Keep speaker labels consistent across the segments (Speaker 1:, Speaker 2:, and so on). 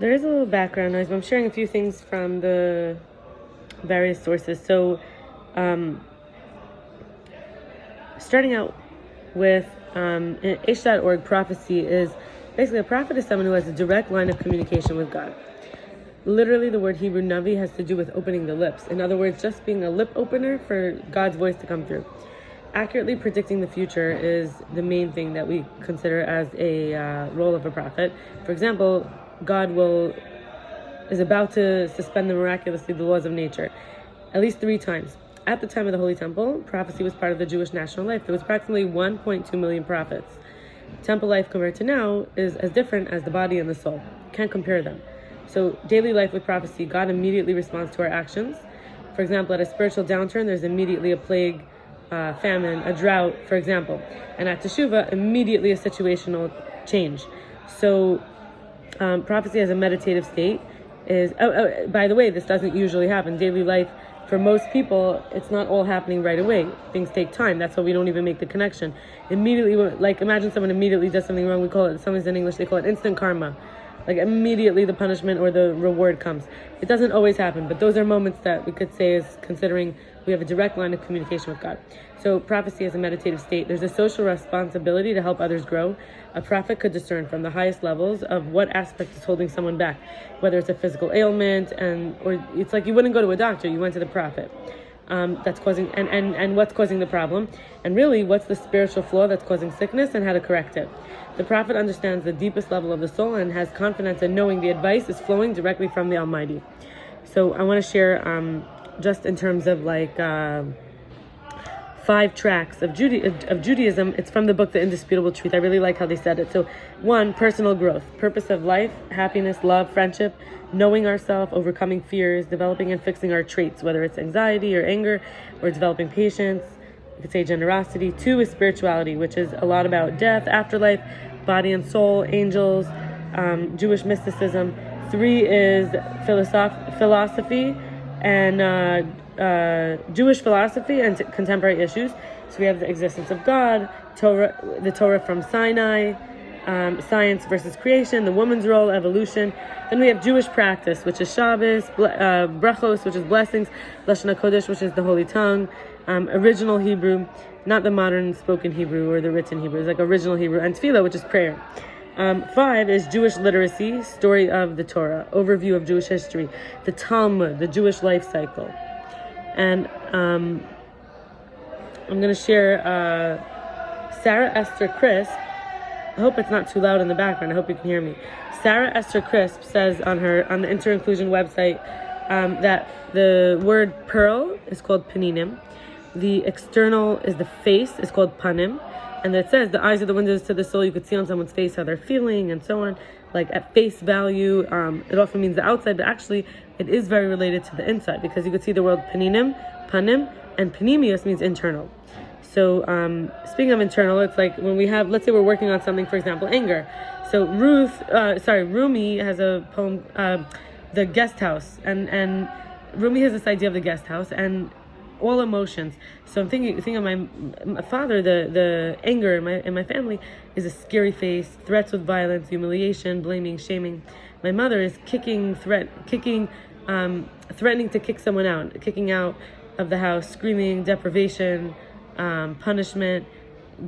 Speaker 1: There is a little background noise, but I'm sharing a few things from the various sources. So, starting out with H.org, prophecy is basically a prophet is someone who has a direct line of communication with God. Literally, the word Hebrew navi has to do with opening the lips. In other words, just being a lip opener for God's voice to come through. Accurately predicting the future is the main thing that we consider as a role of a prophet. For example, God is about to suspend miraculously the laws of nature at least 3 times. At the time of the Holy Temple, prophecy was part of the Jewish national life. There was approximately 1.2 million prophets. Temple life compared to now is as different as the body and the soul. Can't compare them. So daily life with prophecy, God immediately responds to our actions. For example, at a spiritual downturn, there's immediately a plague, famine, a drought, for example. And at Teshuvah, immediately a situational change. So prophecy as a meditative state is, by the way, this doesn't usually happen. Daily life, for most people, it's not all happening right away. Things take time. That's why we don't even make the connection. Immediately, like imagine someone immediately does something wrong. We call it, sometimes in English, they call it instant karma. Like immediately the punishment or the reward comes. It doesn't always happen, but those are moments that we could say is considering we have a direct line of communication with God. So prophecy as a meditative state, there's a social responsibility to help others grow. A prophet could discern from the highest levels of what aspect is holding someone back, whether it's a physical ailment, or it's like you wouldn't go to a doctor, you went to the prophet. That's causing and what's causing the problem, and really what's the spiritual flaw that's causing sickness and how to correct it. The prophet understands the deepest level of the soul and has confidence in knowing the advice is flowing directly from the Almighty. So I want to share just in terms of like 5 tracks of Judaism. It's from the book The Indisputable Truth. I really like how they said it. So 1, personal growth, purpose of life, happiness, love, friendship, knowing ourselves, overcoming fears, developing and fixing our traits, whether it's anxiety or anger, or developing patience. You could say generosity. 2 is spirituality, which is a lot about death, afterlife, body and soul, angels, Jewish mysticism. 3 is philosophy and Jewish philosophy and contemporary issues. So we have the existence of God, the Torah from Sinai, science versus creation, the woman's role, evolution. Then we have Jewish practice, which is Shabbos, brachos, which is blessings, Lashon HaKodesh, which is the holy tongue, original Hebrew, not the modern spoken Hebrew or the written Hebrew. It's like original Hebrew, and tefillah, which is prayer. 5 is Jewish literacy, story of the Torah, overview of Jewish history, the Talmud, the Jewish life cycle. And I'm going to share Sarah Esther Crisp. I hope it's not too loud in the background. I hope you can hear me. Sarah Esther Crisp says on the Inter-Inclusion website that the word pearl is called paninim. The external is the face, is called panim. And it says the eyes are the windows to the soul. You could see on someone's face how they're feeling and so on. Like at face value, it often means the outside, but actually it is very related to the inside, because you could see the word panim, and panemius means internal. So speaking of internal, it's like when we have, let's say we're working on something, for example, anger. So Rumi has a poem, The Guest House, and Rumi has this idea of the guest house and all emotions. So I'm thinking of my father, the anger in my family is a scary face, threats with violence, humiliation, blaming, shaming. My mother is threatening to kick someone out, kicking out of the house, screaming, deprivation, punishment,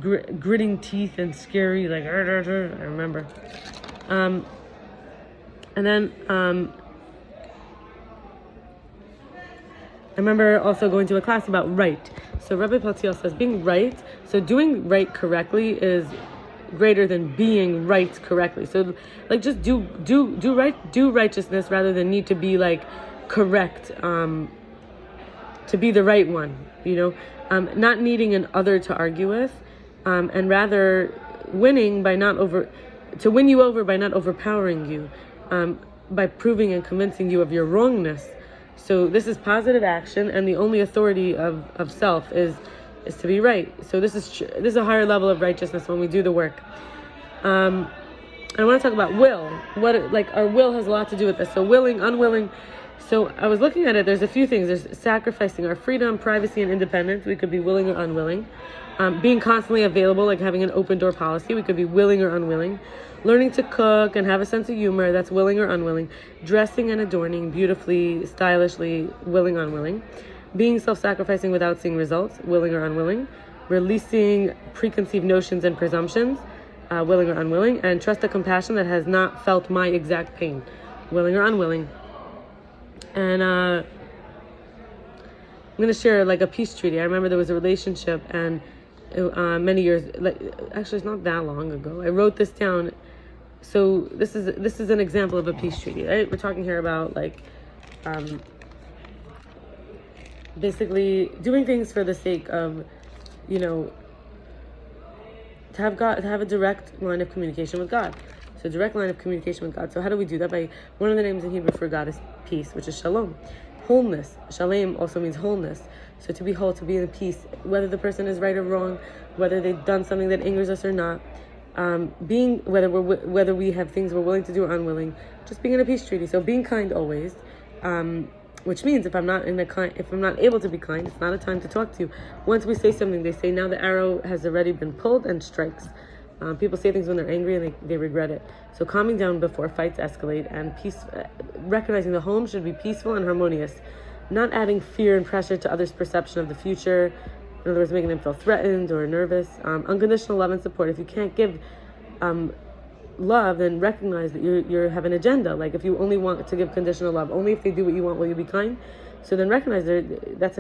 Speaker 1: gritting teeth and scary, like I remember. And then I remember also going to a class about right. So Rabbi Paltiel says being right, so doing right correctly is greater than being right correctly. So like just do right, do righteousness rather than need to be like correct, to be the right one, not needing an other to argue with, and rather winning by to win you over by not overpowering you, by proving and convincing you of your wrongness. So this is positive action, and the only authority of self is to be right. So this is a higher level of righteousness when we do the work. I want to talk about will. Our will has a lot to do with this. So willing, unwilling. So I was looking at it. There's a few things. There's sacrificing our freedom, privacy, and independence. We could be willing or unwilling. Being constantly available, like having an open door policy. We could be willing or unwilling. Learning to cook and have a sense of humor, that's willing or unwilling. Dressing and adorning beautifully, stylishly, willing or unwilling. Being self-sacrificing without seeing results, willing or unwilling. Releasing preconceived notions and presumptions, willing or unwilling. And trust a compassion that has not felt my exact pain, willing or unwilling. And I'm going to share like a peace treaty. I remember there was a relationship, and many years, actually it's not that long ago, I wrote this down. So this is an example of a peace treaty, right? We're talking here about like basically doing things for the sake of, to have a direct line of communication with God. So direct line of communication with God. So how do we do that? By one of the names in Hebrew for God is peace, which is shalom. Wholeness. Shalom also means wholeness. So to be whole, to be in peace, whether the person is right or wrong, whether they've done something that angers us or not, being whether we have things we're willing to do or unwilling, just being in a peace treaty. So being kind always, which means if I'm not able to be kind, it's not a time to talk to you. Once we say something, they say now the arrow has already been pulled and strikes. People say things when they're angry and they regret it. So calming down before fights escalate, and recognizing the home should be peaceful and harmonious, not adding fear and pressure to others' perception of the future. In other words, making them feel threatened or nervous. Unconditional love and support. If you can't give love, then recognize that you have an agenda. Like if you only want to give conditional love, only if they do what you want will you be kind. So then recognize that's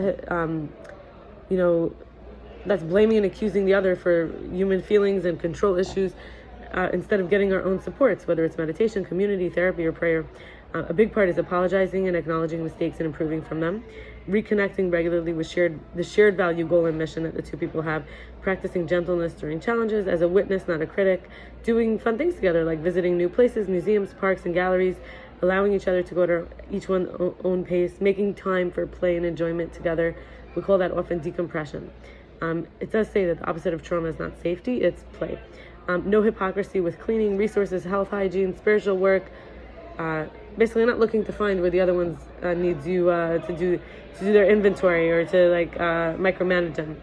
Speaker 1: that's blaming and accusing the other for human feelings and control issues, instead of getting our own supports, whether it's meditation, community, therapy, or prayer. A big part is apologizing and acknowledging mistakes and improving from them. Reconnecting regularly with the shared value, goal, and mission that the two people have. Practicing gentleness during challenges as a witness, not a critic. Doing fun things together, like visiting new places, museums, parks, and galleries. Allowing each other to go to each one's own pace. Making time for play and enjoyment together. We call that often decompression. It does say that the opposite of trauma is not safety, it's play. No hypocrisy with cleaning, resources, health, hygiene, spiritual work. Basically, not looking to find where the other ones needs you to do their inventory or to micromanage them.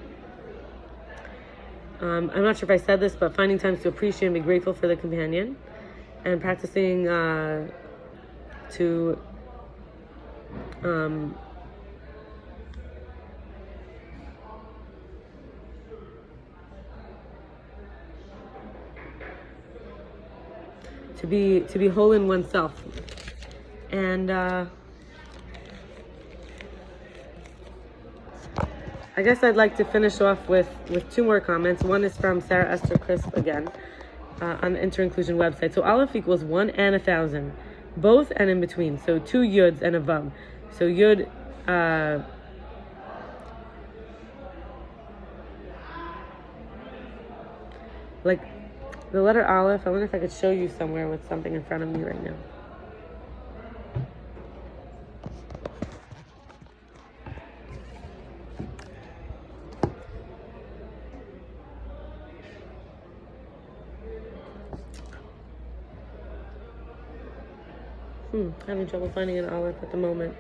Speaker 1: I'm not sure if I said this, but finding times to appreciate and be grateful for the companion, and practicing to be whole in oneself. And I guess I'd like to finish off with two more comments. One is from Sarah Esther Crisp again, on the Inter-Inclusion website. So Aleph equals 1 and 1,000, both and in between. So 2 yuds and a vav. So yud, like the letter Aleph. I wonder if I could show you somewhere with something in front of me right now. Having trouble finding an Aleph at the moment.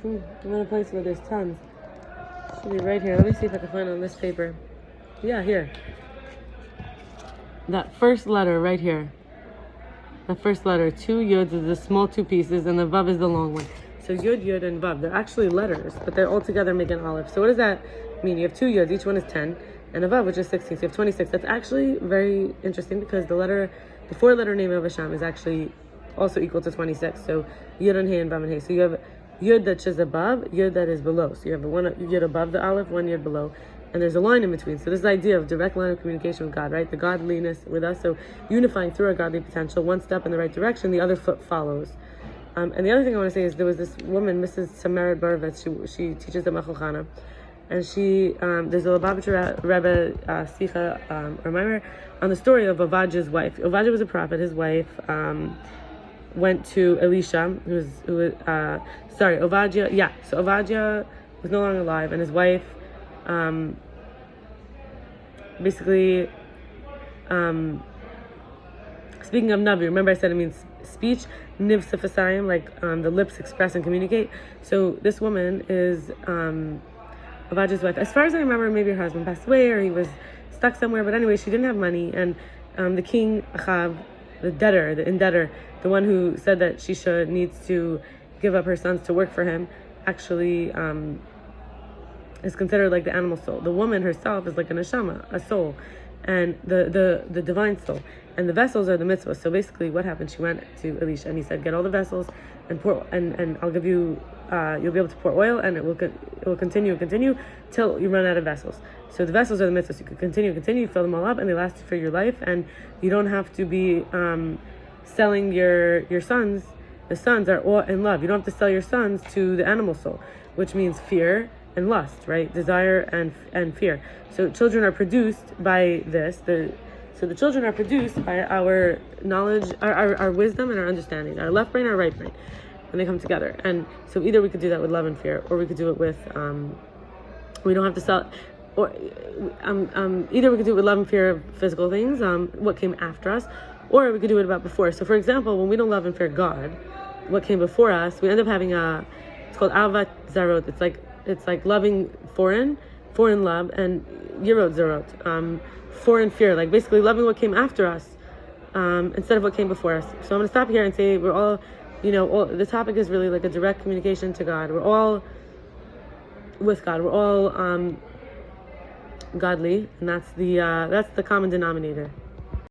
Speaker 1: I'm in a place where there's tons. Should be right here. Let me see if I can find it on this paper. Yeah, here. That first letter right here. The first letter, 2 yuds is the small 2 pieces, and the vav is the long one. So yud, yud, and vav, they're actually letters, but they're all together making Aleph. So what does that mean? You have 2 yuds, each one is 10, and a vav, which is 16. So you have 26. That's actually very interesting because the 4-letter name of Hashem is actually also equal to 26. So yud and hey and vav and hey. So you have yud that is above, yud that is below. So you have one yud above the Aleph, 1 yud below, and there's a line in between. So this idea of direct line of communication with God, right? The godliness with us. So unifying through our godly potential, one step in the right direction, the other foot follows. And the other thing I want to say is there was this woman, Mrs. Samarit Barovitz, she teaches at Machal Chana, and she there's a Lubavitcher Rebbe Sicha reminder on the story of Ovadiah's wife. Ovadiah was a prophet. His wife went to Elisha, Ovadiah. Yeah, so Ovadiah was no longer alive, and his wife Speaking of navi, remember I said it means speech, niv sifasayim, like the lips express and communicate. So this woman is Avadja's wife. As far as I remember, maybe her husband passed away or he was stuck somewhere. But anyway, she didn't have money, and the king Achav, the indebtor, the one who said that she needs to give up her sons to work for him, actually is considered like the animal soul. The woman herself is like a neshama, a soul, and the divine soul. And the vessels are the mitzvahs. So basically, what happened? She went to Elisha and he said, "Get all the vessels and pour, and I'll give you. You'll be able to pour oil, and it will continue till you run out of vessels." So the vessels are the mitzvahs. You can continue, fill them all up, and they last for your life. And you don't have to be selling your sons. The sons are all in love. You don't have to sell your sons to the animal soul, which means fear and lust, right? Desire and fear. So children are produced by this. So the children are produced by our knowledge, our wisdom and our understanding, our left brain, our right brain, when they come together. And so either we could do that with love and fear, or we could do it with we don't have to sell, or either we could do it with love and fear of physical things, what came after us, or we could do it about before. So for example, when we don't love and fear God, what came before us, we end up having it's called avat zarot. It's like loving foreign love, and yirot zarot, foreign fear, like basically loving what came after us instead of what came before us. So I'm going to stop here and say we're all, the topic is really like a direct communication to God. We're all with God. We're all godly, and that's the common denominator.